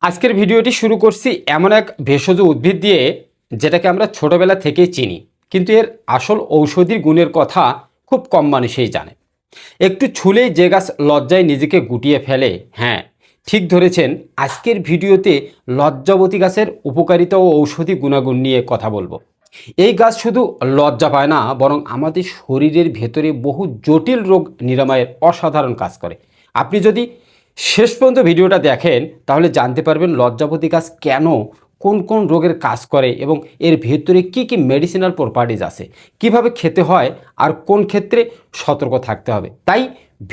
আজকের ভিডিওটি শুরু করছি এমন এক ভেষজ উদ্ভিদ দিয়ে যেটাকে আমরা ছোটবেলা থেকেই চিনি, কিন্তু এর আসল ঔষধি গুণের কথা খুব কম মানুষই জানে। একটু ছুলেই যে গাছ লজ্জায় নিজেকে গুটিয়ে ফেলে, হ্যাঁ ঠিক ধরেছেন, আজকের ভিডিওতে লজ্জাবতী গাছের উপকারিতা ও ঔষধি গুণাগুণ নিয়ে কথা বলবো। এই গাছ শুধু লজ্জা পায় না, বরং আমাদের শরীরের ভেতরে বহু জটিল রোগ নিরাময়ের অসাধারণ কাজ করে। আপনি যদি শেষ পর্যন্ত ভিডিওটা দেখেন তাহলে জানতে পারবেন লজ্জাবতী গাছ কেন কোন কোন রোগের কাজ করে এবং এর ভেতরে কি কি মেডিসিনাল প্রপার্টিজ আছে, কিভাবে খেতে হয় আর কোন ক্ষেত্রে সতর্ক থাকতে হবে। তাই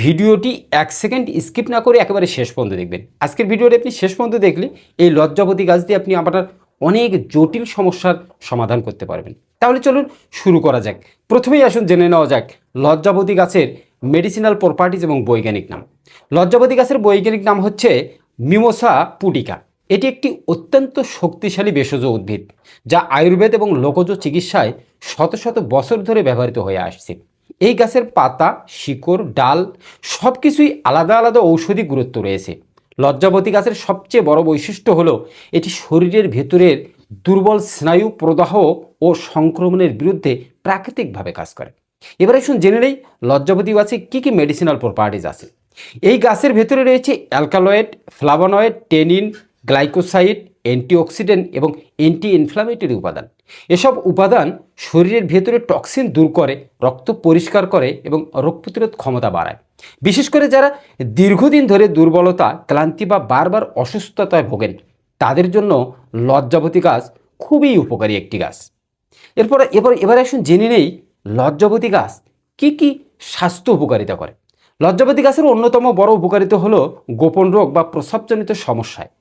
ভিডিওটি এক সেকেন্ড স্কিপ না করে একেবারে শেষ পর্যন্ত দেখবেন। আজকের ভিডিওটি আপনি শেষ পর্যন্ত দেখলে এই লজ্জাবতী গাছ দিয়ে আপনি আপনার অনেক জটিল সমস্যার সমাধান করতে পারবেন। তাহলে চলুন শুরু করা যাক। প্রথমেই আসুন জেনে নেওয়া যাক লজ্জাবতী গাছের মেডিসিনাল প্রপার্টিজ এবং বৈজ্ঞানিক নাম। লজ্জাবতী গাছের বৈজ্ঞানিক নাম হচ্ছে মিমোসা পুডিকা। এটি একটি অত্যন্ত শক্তিশালী ভেষজ উদ্ভিদ যা আয়ুর্বেদ এবং লোকজ চিকিৎসায় শত শত বছর ধরে ব্যবহৃত হয়ে আসছে। এই গাছের পাতা, শিকড়, ডাল সব কিছুই আলাদা আলাদা ঔষধি গুরুত্ব রয়েছে। লজ্জাবতী গাছের সবচেয়ে বড় বৈশিষ্ট্য হলো এটি শরীরের ভেতরের দুর্বল স্নায়ু প্রদাহ ও সংক্রমণের বিরুদ্ধে প্রাকৃতিকভাবে কাজ করে। এবার আসুন জেনে নেই লজ্জাবতী গাছে কী কী মেডিসিনাল প্রপার্টিজ আছে। এই গাছের ভেতরে রয়েছে alkaloid, flavonoid, tannin, glycoside, antioxidant এবং অ্যান্টি ইনফ্লামেটরি উপাদান। এসব উপাদান শরীরের ভেতরে টক্সিন দূর করে, রক্ত পরিষ্কার করে এবং রোগ প্রতিরোধ ক্ষমতা বাড়ায়। বিশেষ করে যারা দীর্ঘদিন ধরে দুর্বলতা, ক্লান্তি বা বারবার অসুস্থতায় ভোগেন তাদের জন্য লজ্জাবতী গাছ খুবই উপকারী একটি গাছ। এবার আসুন জেনে নেই লজ্জাবতী গাছ কি কি স্বাস্থ্য উপকারিতা করে। লজ্জাবতী গাছের অন্যতম বড় উপকারিতা হলো গোপন রোগ বা প্রস্রাবজনিত সমস্যায়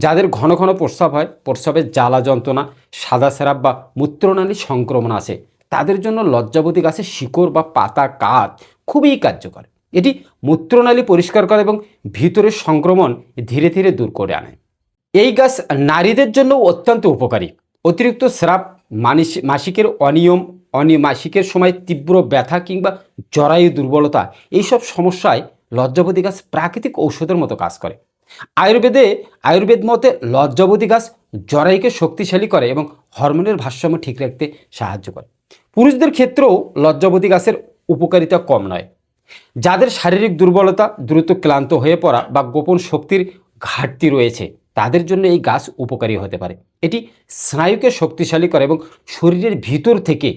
যাদের ঘন ঘন প্রস্রাব হয়, প্রস্রাবের জ্বালা যন্ত্রণা, সাদা স্রাব বা মূত্রনালী সংক্রমণ আছে, তাদের জন্য লজ্জাবতী গাছের শিকড় বা পাতা, কাঠ খুবই কার্যকর। এটি মূত্রনালী পরিষ্কার করে এবং ভিতরের সংক্রমণ ধীরে ধীরে দূর করে আনে। এই গাছ নারীদের জন্য অত্যন্ত উপকারী। অতিরিক্ত স্রাব, মাসিকের মাসিকের সময় তীব্র ব্যথা কিংবা জরায়ু দুর্বলতা, এইসব সমস্যায় লজ্জাবতী গাছ প্রাকৃতিক ঔষধের মতো কাজ করে। আয়ুর্বেদ মতে লজ্জাবতী গাছ জরায়ুকে শক্তিশালী করে এবং হরমোনের ভারসাম্য ঠিক রাখতে সাহায্য করে। পুরুষদের ক্ষেত্রেও লজ্জাবতী গাছের উপকারিতা কম নয়। যাদের শারীরিক দুর্বলতা, দ্রুত ক্লান্ত হয়ে পড়া বা গোপন শক্তির ঘাটতি রয়েছে তাদের জন্য এই গাছ উপকারী হতে পারে। এটি স্নায়ুকে শক্তিশালী করে এবং শরীরের ভিতর থেকে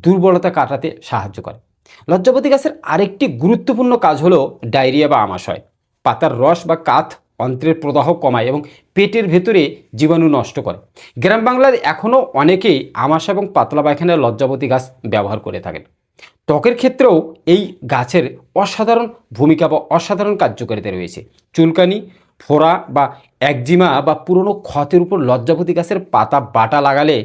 দুর্বলতা কাটাতে সাহায্য করে। লজ্জাবতী গাছের আরেকটি গুরুত্বপূর্ণ কাজ হলো ডায়রিয়া বা আমাশয়। পাতার রস বা কাঠ অন্ত্রের প্রদাহ কমায় এবং পেটের ভেতরে জীবাণু নষ্ট করে। গ্রাম বাংলার এখনও অনেকেই আমাশা এবং পাতলা পায়খানায় লজ্জাবতী গাছ ব্যবহার করে থাকেন। ত্বকের ক্ষেত্রেও এই গাছের অসাধারণ ভূমিকা বা অসাধারণ কার্যকারিতা রয়েছে। চুলকানি, ফোড়া বা একজিমা বা পুরনো ক্ষতের উপর লজ্জাবতী গাছের পাতা বাটা লাগালে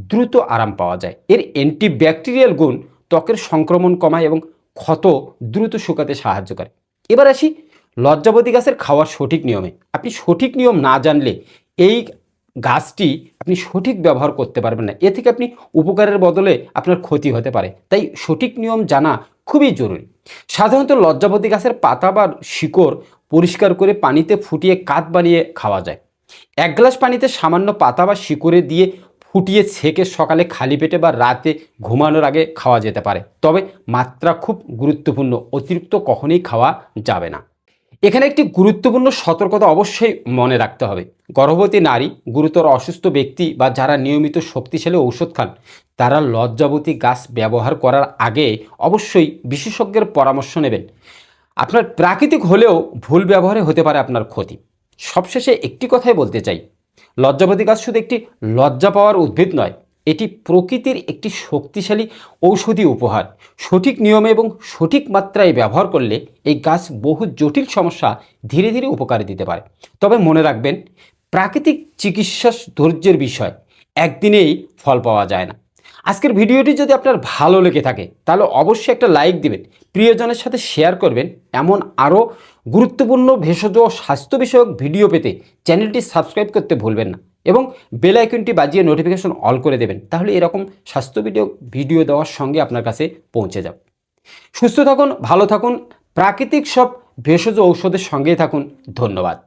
দ্রুত আরাম পাওয়া যায়। এর অ্যান্টিব্যাকটেরিয়াল গুণ ত্বকের সংক্রমণ কমায় এবং ক্ষত দ্রুত শুকাতে সাহায্য করে। এবার আসি লজ্জাবতী গাছের খাওয়ার সঠিক নিয়মে। আপনি সঠিক নিয়ম না জানলে এই গাছটি আপনি সঠিক ব্যবহার করতে পারবেন না। এ থেকে আপনি উপকারের বদলে আপনার ক্ষতি হতে পারে। তাই সঠিক নিয়ম জানা খুবই জরুরি। সাধারণত লজ্জাবতী গাছের পাতা বা শিকড় পরিষ্কার করে পানিতে ফুটিয়ে কাঠ বানিয়ে খাওয়া যায়। 1 গ্লাস পানিতে সামান্য পাতা বা শিকড়ে দিয়ে ফুটিয়ে ছেঁকে সকালে খালি পেটে বা রাতে ঘুমানোর আগে খাওয়া যেতে পারে। তবে মাত্রা খুব গুরুত্বপূর্ণ, অতিরিক্ত কখনোই খাওয়া যাবে না। এখানে একটি গুরুত্বপূর্ণ সতর্কতা অবশ্যই মনে রাখতে হবে। গর্ভবতী নারী, গুরুতর অসুস্থ ব্যক্তি বা যারা নিয়মিত শক্তিশালী ঔষধ খান তারা লজ্জাবতী গাছ ব্যবহার করার আগে অবশ্যই বিশেষজ্ঞের পরামর্শ নেবেন। আপনার প্রাকৃতিক হলেও ভুল ব্যবহারে হতে পারে আপনার ক্ষতি। সবশেষে একটি কথাই বলতে চাই, লজ্জাবতী গাছ শুধু একটি লজ্জা পাওয়ার উদ্ভিদ নয়, এটি প্রকৃতির একটি শক্তিশালী ঔষধি উপহার। সঠিক নিয়মে এবং সঠিক মাত্রায় ব্যবহার করলে এই গাছ বহু জটিল সমস্যা ধীরে ধীরে উপকারে দিতে পারে। তবে মনে রাখবেন, প্রাকৃতিক চিকিৎসা ধৈর্যের বিষয়, একদিনেই ফল পাওয়া যায় না। আজকের ভিডিওটি যদি আপনার ভালো লেগে থাকে তাহলে অবশ্যই একটা লাইক দিবেন, প্রিয়জনের সাথে শেয়ার করবেন। এমন আরও গুরুত্বপূর্ণ ভেষজ ও স্বাস্থ্য বিষয়ক ভিডিও পেতে চ্যানেলটি সাবস্ক্রাইব করতে ভুলবেন না এবং বেল আইকনটি বাজিয়ে নোটিফিকেশন অল করে দেবেন। তাহলে এরকম স্বাস্থ্য ভিডিও দেওয়ার সঙ্গে আপনার কাছে পৌঁছে যাবে। সুস্থ থাকুন, ভালো থাকুন, প্রাকৃতিক সব ভেষজ ঔষধের সঙ্গেই থাকুন। ধন্যবাদ।